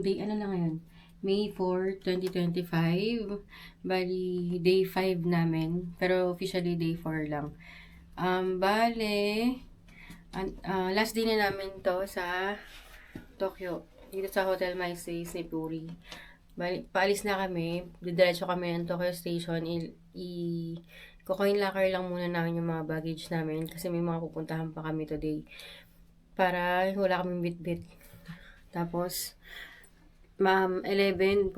day, ano na ngayon? May 4, 2025. Bali, day 5 namin. Pero officially day 4 lang. Bale, last day na namin to sa Tokyo. Dito sa Hotel Maisei, Sepuri. Bali, paalis na kami. Didiretso kami ng Tokyo Station. Coin locker lang muna namin yung mga baggage namin. Kasi may mga pupuntahan pa kami today. Para wala kaming bit-bit. Tapos, 11,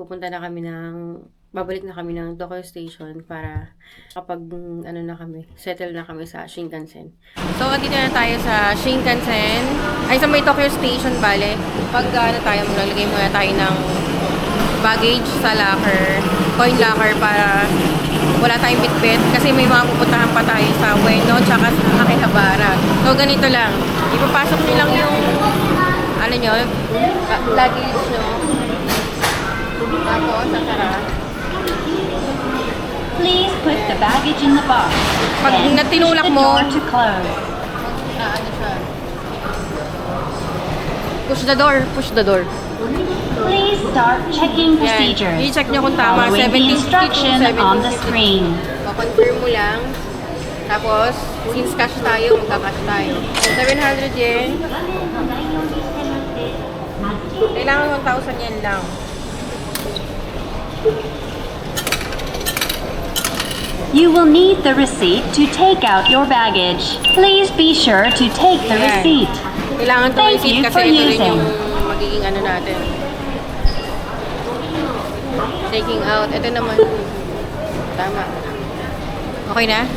babalik na kami ng Tokyo Station para kapag, settle na kami sa Shinkansen. So, dito na tayo sa Shinkansen. Ay, sa may Tokyo Station, bale. Pag, maglalagay muna tayo ng baggage sa locker, coin locker para wala tayong bitbit. Kasi may mga pupuntahan pa tayo sa Ueno, tsaka sa Akihabara. So, ganito lang. Ipapasok nyo lang yung luggage nyo. Tapos, sasara. Please put the baggage in the box. Pag natinulak mo, to close. Push the door. Please start checking procedures. I-check nyo kung tama. Following the 1752, instruction on the screen. Confirm mo lang. Tapos, since cash tayo, magka-cash tayo. 700 yen. Kailangan 1,000 yen lang. You will need the receipt to take out your baggage. Please be sure to take the receipt. Kailangan to Thank receipt you kasi for ito rin using. yung magiging natin. Taking out. Ito naman. Tama. Okay na?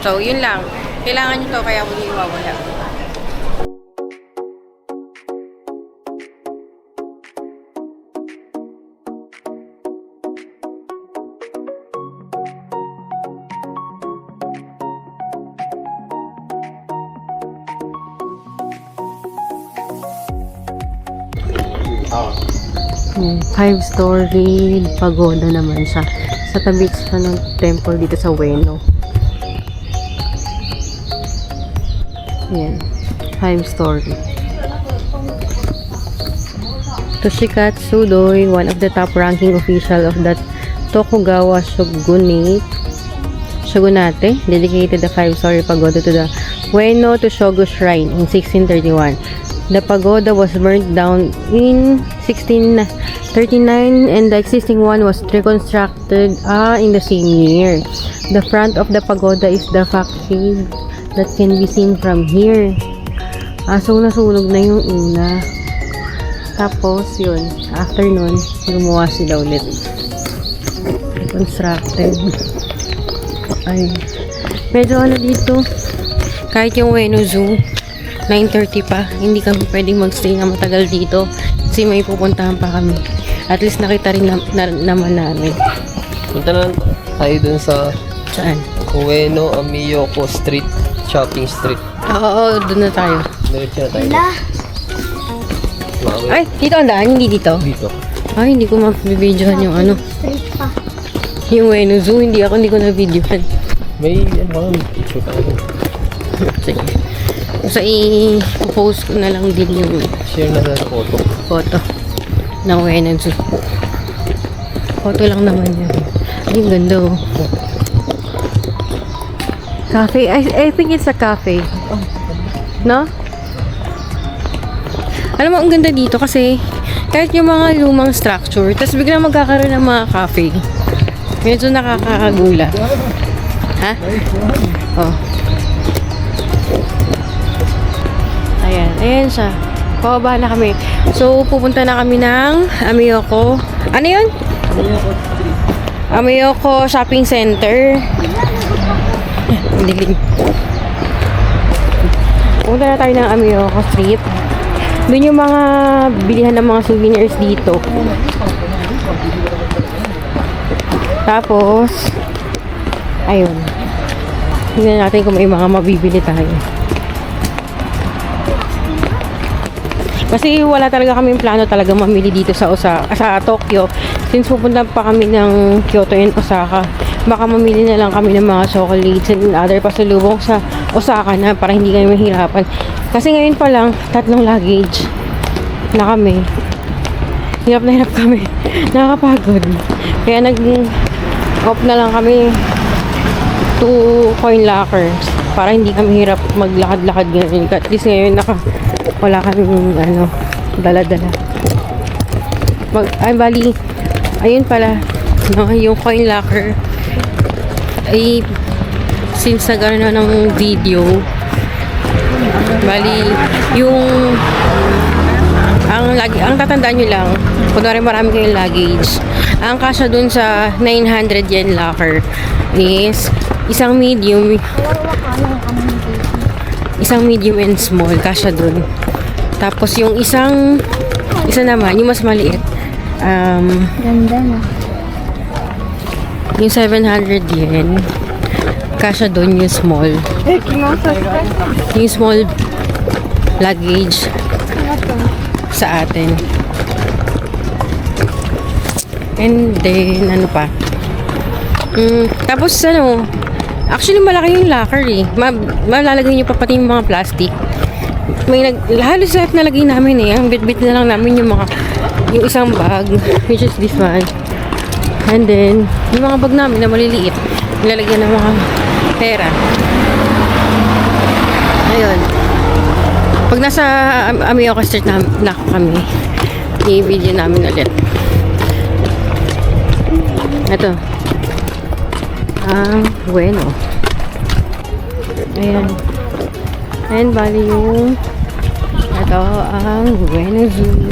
So, yun lang. Kailangan nyo to kaya huwag nyo iwawala. Five-story pagoda naman siya. Sa tabi siya ng temple dito sa Ueno. Ayan. 5-story. Toshikatsu Doi, one of the top-ranking official of the Tokugawa Shogunate, dedicated the 5-story pagoda to the Ueno to Shogu Shrine in 1631. The pagoda was burnt down in 1639 and the existing one was reconstructed in the same year. The front of the pagoda is the facade that can be seen from here. So, nasunog na yung una. Tapos, yun. After nun, gumawa sila ulit. Reconstructed. Ay. Medyo dito. Kahit yung Ueno Zoo, 9:30 pa. Hindi kami pwedeng magstay na matagal dito. Kasi may pupuntahan pa kami. At least nakita rin naman namin. Punta na tayo dun sa Saan? Ueno Amiyoko Street, Shopping Street. Oo, doon na tayo. Diretso na tayo. Ay, dito ang daan, hindi dito. Dito. Ay, hindi ko mag-videohan yung yung Ueno Zoo, hindi ko na-videohan. May picture ka na. Sige. So, i-post ko na lang din yung Share na sa photo ng Ueno Zoo. Photo lang naman yan. Ay, ang ganda oh. Cafe. I think it's a cafe. No? Alam mo, ang ganda dito kasi kahit yung mga lumang structure, tapos biglang magkakaroon ng mga cafe. Medyo nakakagula. Ha? Oh. Ayan siya. Pababa na kami. So, pupunta na kami ng Amiyoko. Ano yun? Amiyoko Shopping Center. Dilim. Pupunta na tayo ng Amiyoko Street. Doon yung mga bilihan ng mga souvenirs dito. Tapos, ayun. Tingnan natin kung may mga mabibili tayo. Kasi wala talaga kaming plano talaga mamili dito sa Tokyo. Since pupunta pa kami ng Kyoto and Osaka, baka mamili na lang kami ng mga chocolates and other pasalubong sa Osaka na para hindi kami mahirapan. Kasi ngayon pa lang, 3 luggage na kami. Hirap na hirap kami. Nakakapagod. Kaya nag-off na lang kami 2 coin lockers para hindi kami hirap maglakad-lakad ngayon. At least ngayon wala kaming dala-dala. Ay, bali, ayun pala, no, yung coin locker ay since nagkaroon na ng video, bali, ang tatandaan nyo lang, kunwari marami kayong luggage, ang kasya dun sa 900 yen locker is isang medium and small, kasya dun. Tapos yung isa naman, yung mas maliit, Ganda na. yung 700 yen, kasya dun yung small. Yung small luggage sa atin. And then, ano pa? Tapos, actually, malaki yung locker eh. Malalagay nyo pa pati yung mga plastic. Halos lahat nalagay namin eh. Ang bit-bit na lang namin yung isang bag, which is this one. And then, yung mga bag namin na maliliit, nilalagyan ng mga pera. Ayun. Pag nasa Amioka Street na kami, i-video namin ulit. Ito. Bueno. Ayan. Ayan, bali yung ito ang Bueno Zoo.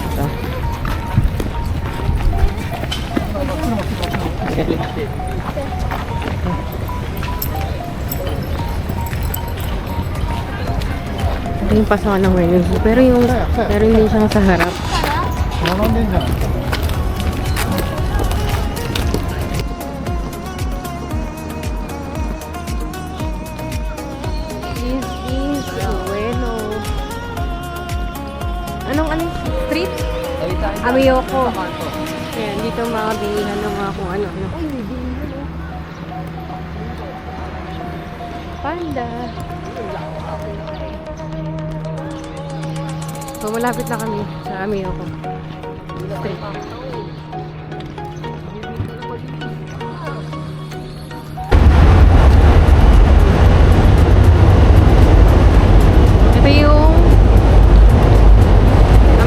Ito. Ito yung pasokan ng Bueno Zoo. Pero hindi siya sa harap. Anong street? Amiyoko. Ayan, dito mga bilihan ng mga kung ano-ano. Panda. So, malapit na kami sa Amiyoko Street. Ito yung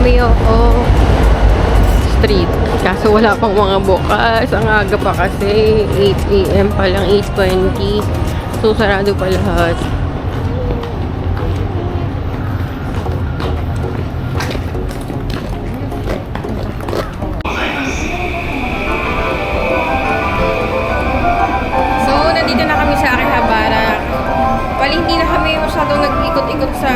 Amiyoko Street. Kaso wala pang mga bukas. Ang aga pa kasi. 8 AM pa lang. 8:20. So, sarado pa lahat. So, nandito na kami sa Akihabara. Bali, hindi na kami masyadong nag-ikot-ikot sa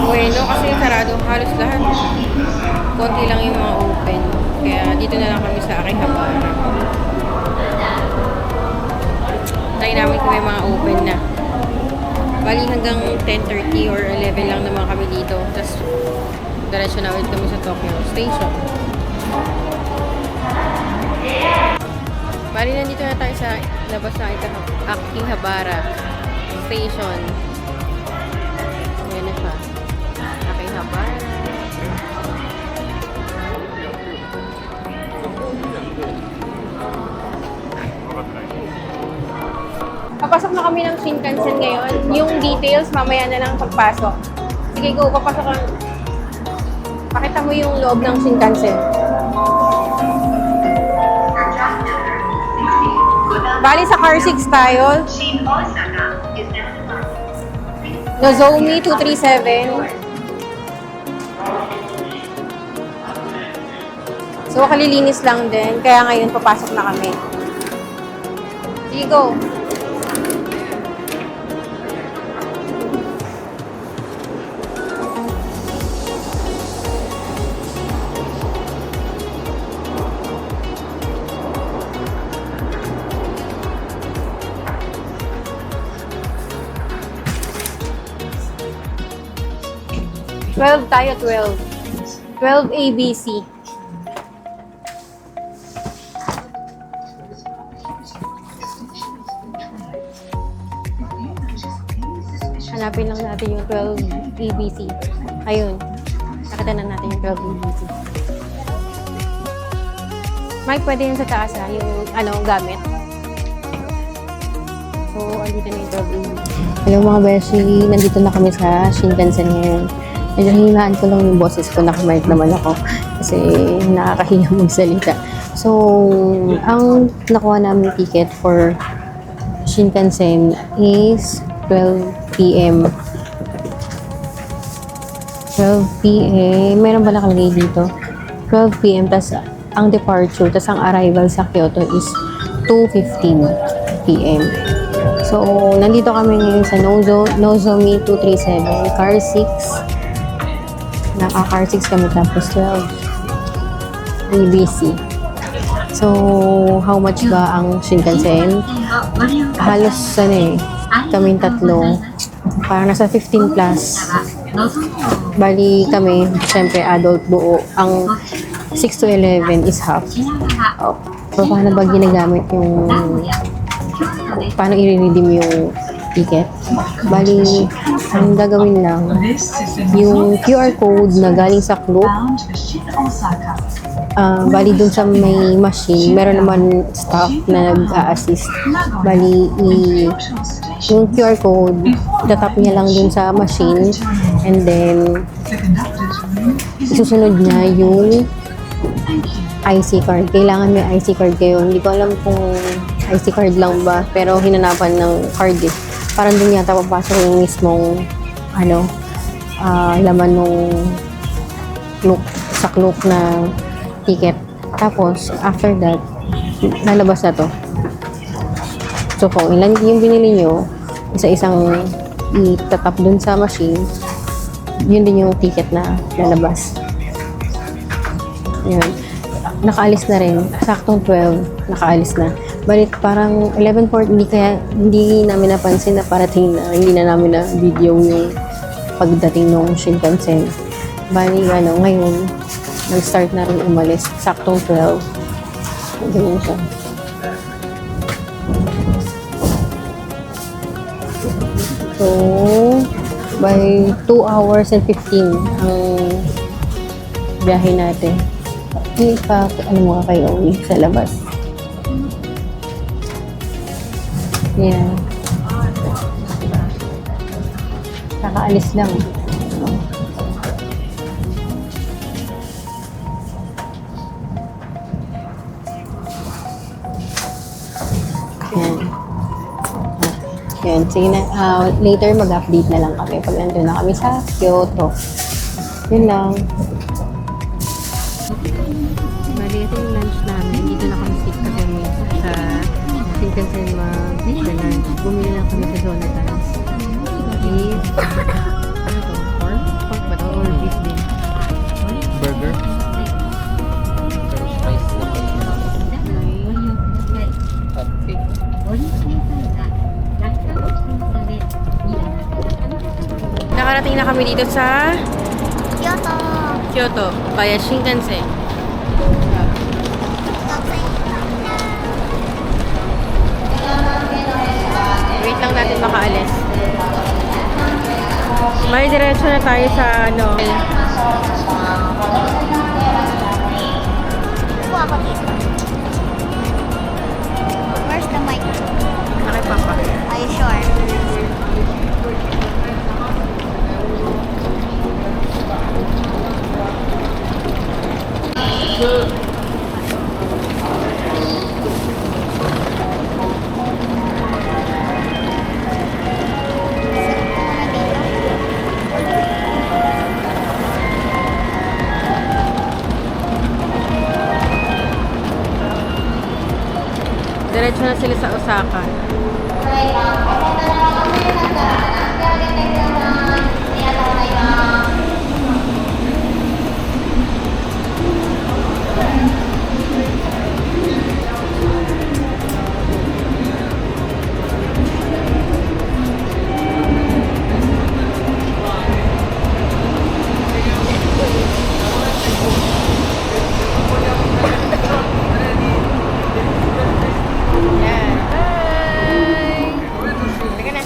Bueno kasi sarado halos lahat. Konti lang yung mga open. Kaya dito na lang kami sa Akihabara. Tayo namin kung may mga open na. Bali hanggang 10:30 or 11 lang naman kami dito. Tapos diretso na ulit kami sa Tokyo Station. Bali nandito na tayo sa labas ng Akihabara Station. Ayan na siya. Akihabara. Papasok na kami ng Shinkansen ngayon. Yung details, mamaya na lang pagpasok. Sige, go. Papasok ka. Pakita mo yung loob ng Shinkansen. Bali sa car 6 tayo. Nozomi 237. So, kalilinis lang din. Kaya ngayon, papasok na kami. Sige, go. Twelve tayo, 12. 12 ABC. Hanapin lang natin yung 12 ABC. Ayun. Nakita na natin yung 12 EBT. Mike, pwede yun sa taas ha, yung gamit. So, andito na yung 12 EBT. Hello mga beshi, nandito na kami sa Shinkansen ngayon. Medyo hinahaan ko lang yung boses ko, nakamic naman ako kasi nakakahiya magsalita. So, ang nakuha namin ticket for Shinkansen is 12 p.m. 12 p.m. Meron ba nakalagay dito? 12 p.m. Tas ang departure, tas ang arrival sa Kyoto is 2:15 p.m. So, nandito kami ngayon sa Nozomi 237, car 6. Naka-car 6 kami tapos 12. EBC. So, how much ba ang Shinkansen? Halos kaming tatlo. Parang nasa 15 plus. Bali kami, syempre adult buo. Ang 6 to 11 is half. Oh. So, paano ba ginagamit yung paano i-redeem yung ticket? Bali, ang gagawin lang, yung QR code na galing sa Klook, bali dun sa may machine, meron naman staff na nag-a-assist. Bali, yung QR code, itatap niya lang dun sa machine, and then, isusunod niya yung IC card. Kailangan may IC card kayo. Hindi ko alam kung IC card lang ba, pero hinanapan ng card eh. Parang dun yata papasok yung mismong, laman nung sa Klook na ticket. Tapos, after that, lalabas na to. So, kung ilan yung binili nyo, isa-isang itatap dun sa machine, yun din yung ticket na lalabas. Yun. Nakaalis na rin. Saktong 12, nakaalis na. Balit parang 11:40, hindi namin napansin na parating na, hindi na namin na video yung pagdating ng Shinkansen. Bali, ngayon, nag-start na rin umalis. Saktong 12. Ganyan siya. So, by 2 hours and 15 ang biyahe natin. Hindi pa, mga kayo sa labas. Yan. Kakaalis lang. Yan. Yan. Sige na. Later mag-update na lang kami pag nandun na kami sa Kyoto. Yun lang. Bali, ito yung lunch namin. Dito na kami kami sa Shinkansen mag-lunch. Bumili lang kami sa Jonathan's. Beef. Ano to? Pork? Pork ba to? Or beef din? Burger. French fries na hotcake. Nakarating na kami dito sa Kyoto. Kyoto via Shinkansen. Wait lang natin makaalis. May diretso na tayo sa Upo ako dito. Where's the mic? nakipapa. Are you sure? Diretso na sila sa Osaka. Yan. Bye! Teka na.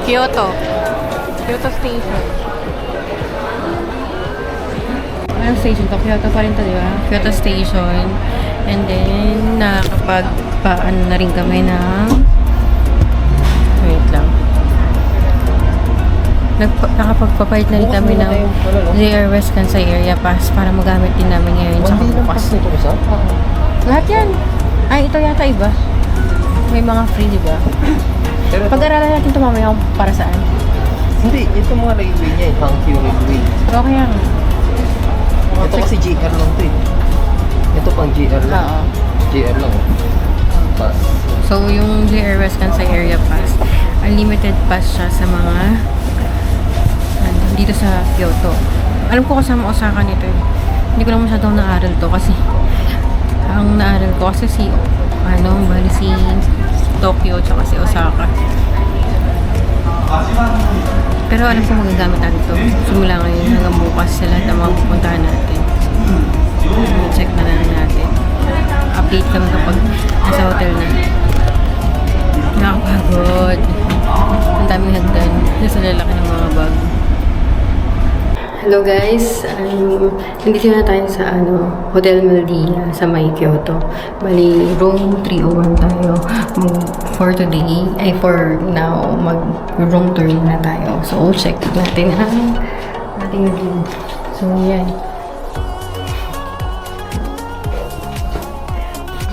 Kyoto. Kyoto Station. Anong station to? Kyoto pa rin to, di ba? Kyoto Station. And then, nakakapag-paano na rin kami ng... Wait lang. Nakapagpapayat na rin kami ng JR West Kansai Area Pass para magamit din namin ngayon sa bukas. Lahat yan. Ay, ito yata iba. May mga free, di ba? Pero Pag-aralan natin ito mamaya kung para saan. hindi, ito mga railway niya eh. Hankyu Railway. Okay yan. Ito kasi GR lang to eh. Ito pang GR lang. Oo. GR lang. Pass. So, yung JR West Kansai Area Pass, unlimited pass siya sa mga dito sa Kyoto. Alam ko kasama Osaka nito eh. Hindi ko lang masyadong naaral to kasi ang naaral ko kasi si bali si Tokyo tsaka si Osaka. Pero alam ko magagamit natin to. Simula ngayon hanggang bukas sa lahat ng mga pupuntahan natin. Check na lang natin. Update kami kapag nasa hotel na. Nakakapagod. Ang daming hagdan. Nasa lalaki ng mga bag. Hello guys, nandito na tayo sa Hotel Maldina sa May Kyoto. Bali, room 301 tayo. For today, for now, mag-room tour na tayo. So, check natin ang ating room. So, yan.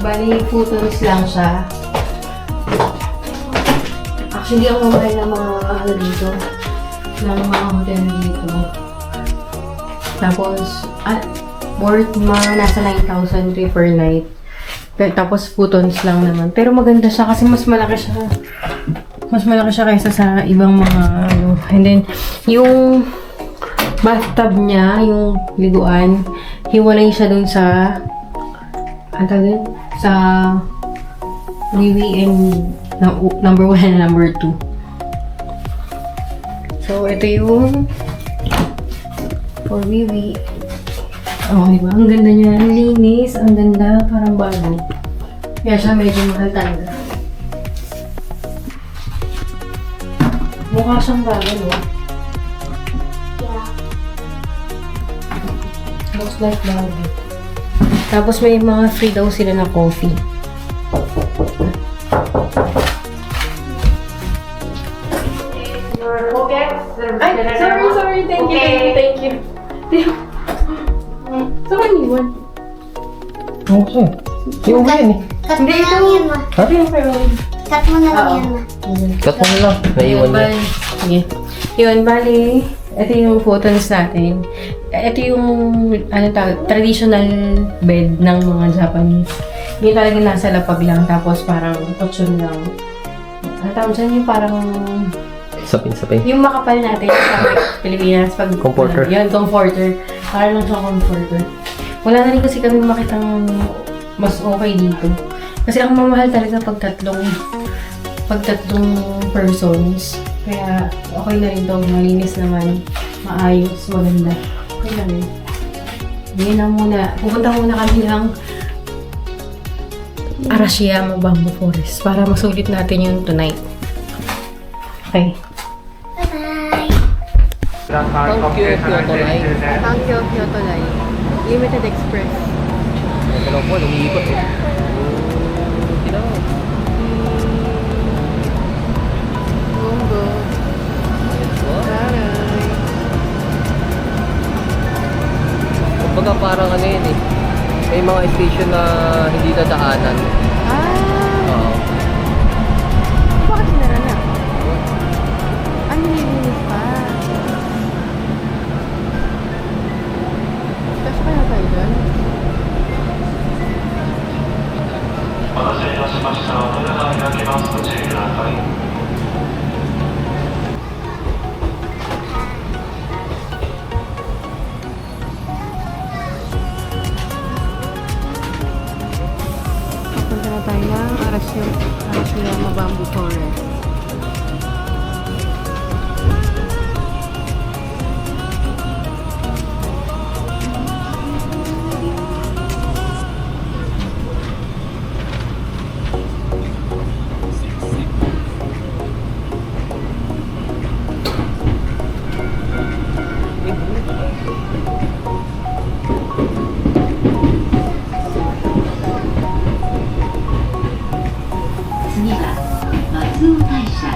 Bali, photos lang siya. Actually, ang mamahal ng mga dito. Ng mga hotel dito. Tapos, worth mga nasa 9,000 per night. Pero, tapos, futons lang naman. Pero maganda siya kasi mas malaki siya. Mas malaki siya kaysa sa ibang mga And then, yung bathtub niya, yung liguan, hiwalay siya dun sa sa Wiwi and number 1 and number 2. So, ito yung for Wiwi. Oh, diba? Ang ganda niya. Ang linis. Ang ganda. Parang bago. Kaya siya medyo mahal talaga. Mukha siyang bago, no? Yeah. Looks like bago. Tapos may mga free daw sila na coffee. Ay, sorry. Thank you. Saan man yun? Oo kasi. Yung yan eh. Cut mo na lang yan, ma. Ha? Cut mo na lang yan, ma. Cut mo na lang. Naiwan niya. Sige. Yun, bali, ito yung photons natin. Ito yung, traditional bed ng mga Japanese. Yung talagang nasa lapag lang, tapos parang kutsyon lang. Ang tawag dyan yung parang, Sapin. yung makapal natin sa Pilipinas. Pag, Comforter. Yun, comforter. Parang lang siyang comforter. Wala na rin kasi kami makitang mas okay dito. Kasi ang mamahal talaga pag tatlong persons. Kaya okay na rin to. Malinis naman. Maayos. Maganda. Okay na rin. Ngayon na muna. Pupunta muna kami ng Arashiyama Bamboo Forest para masulit natin yung tonight. Okay. Bye-bye. Hankyu Kyoto Line. Hankyu Kyoto Line. Limited Express. Ang dalawa po, lumiikot eh. Gonggo. Taray. Kumbaga parang yun eh. May mga station na hindi dadaanan. Oo. Bakit sinara na? Ano nilinis pa? Kasi kaya tayo doon? お待たせいたしました。お値段開けます。ご注意ください。 Papunta na tayo ng Arashiyama Bamboo Forest. Matsuo Taisha.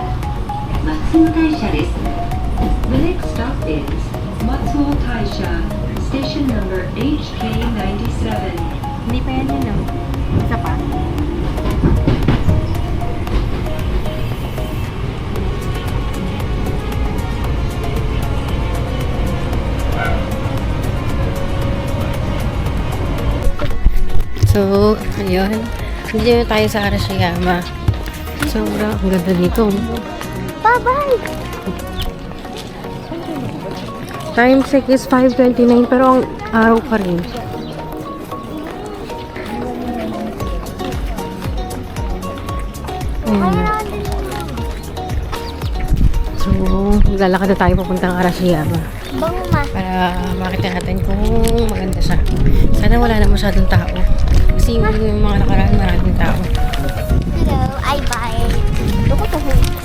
Matsuo Taisha desu. The next stop is Matsuo Taisha, station number HK97. Hindi pa yan yun, Isa pa. So, ayun. Hindi na tayo sa Arashiyama. Sobrang ang ganda dito. Bye-bye! Time check is 5:29 pero ang araw pa rin. Ayan. So, maglalakad na tayo papuntang Arashiyama Bango ma. para makita natin kung maganda siya. Sana wala na masyadong tao. Kasi yung mga nakaraan maraming tao. Hello, I buy. Look at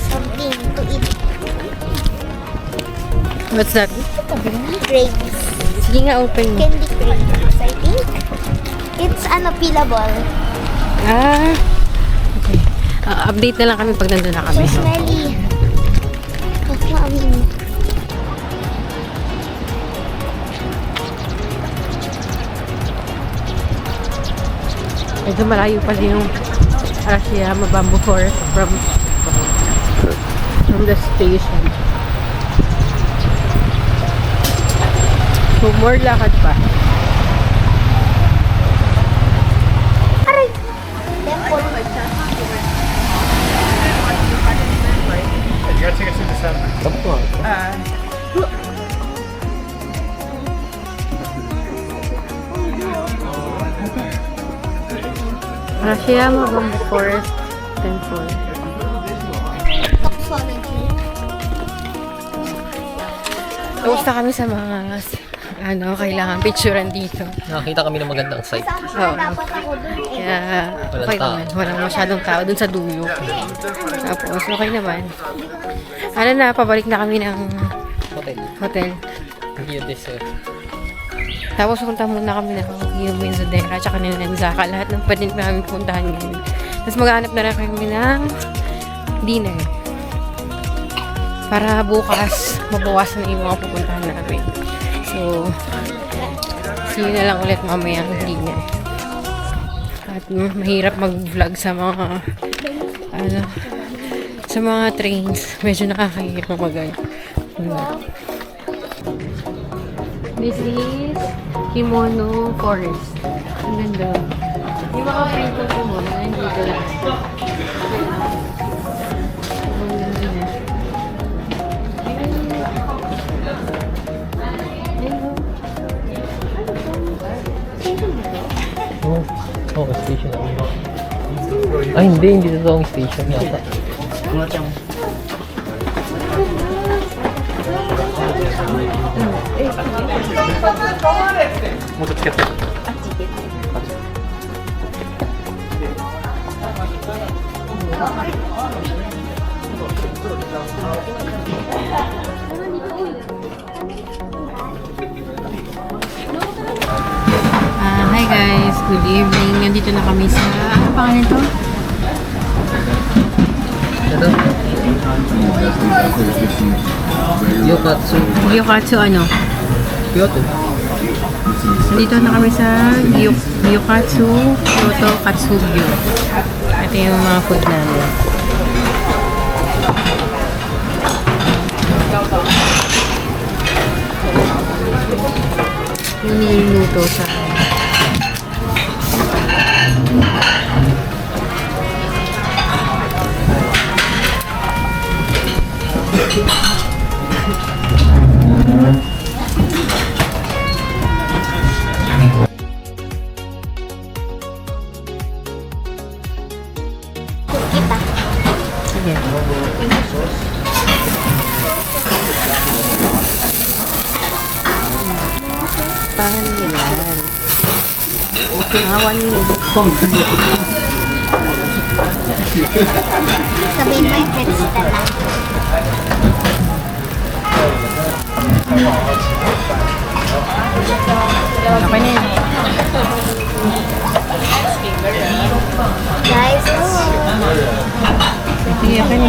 something to eat. What's that? Grapes. Sige nga, open mo. Candy grapes, I think. It's peelable. Ah, okay. Update na lang kami pag nandun na kami. So smelly. That's what I mean. Medyo malayo pa din yung Arashiyama Bamboo Forest from the station. So, more lakad pa. Aray! Temple. Tapos nga. Arashiyama Bamboo Forest Temple. Toxology. Tapos na kami sa mga kailangan picturean dito. Nakakita kami ng magandang site. Oo. Dapat ako dun eh. Kaya, okay Walang tao. naman. Walang masyadong tao dun sa dulo. Tapos, okay naman. Ano na, pabalik na kami ng Hotel. hotel. Hindi dessert. Tapos, punta muna kami ng Yumizudera at saka ng Nanzaka. Lahat ng pwede namin puntahan ngayon. Tapos, maghanap na rin kami ng dinner. Para bukas, mabawasan na yung mga pupuntahan namin. So, see you na lang ulit mamaya ng dinner. At mahirap mag-vlog sa mga sa mga trains. Medyo nakakahirap mag-vlog. This is Kimono Forest. Ang ganda. Yung mga print ng kimono, nandito lang. Ang ganda niya. Oh, station. Ay, hindi totoong station yata. Hi guys, good evening. Nandito na kami sa, ano pangalan to? Ito? Gyokatsu. Gyokatsu ano? Kyoto. Nandito na kami sa Gyokatsu Kyoto Katsugyo. Ito yung mga food namin. Yung niluluto sa Kita. sige. Paano yan? Awan nyo. Sabihin mo yung friends na lang. Okay na yun. Guys, oh. Sige, akin.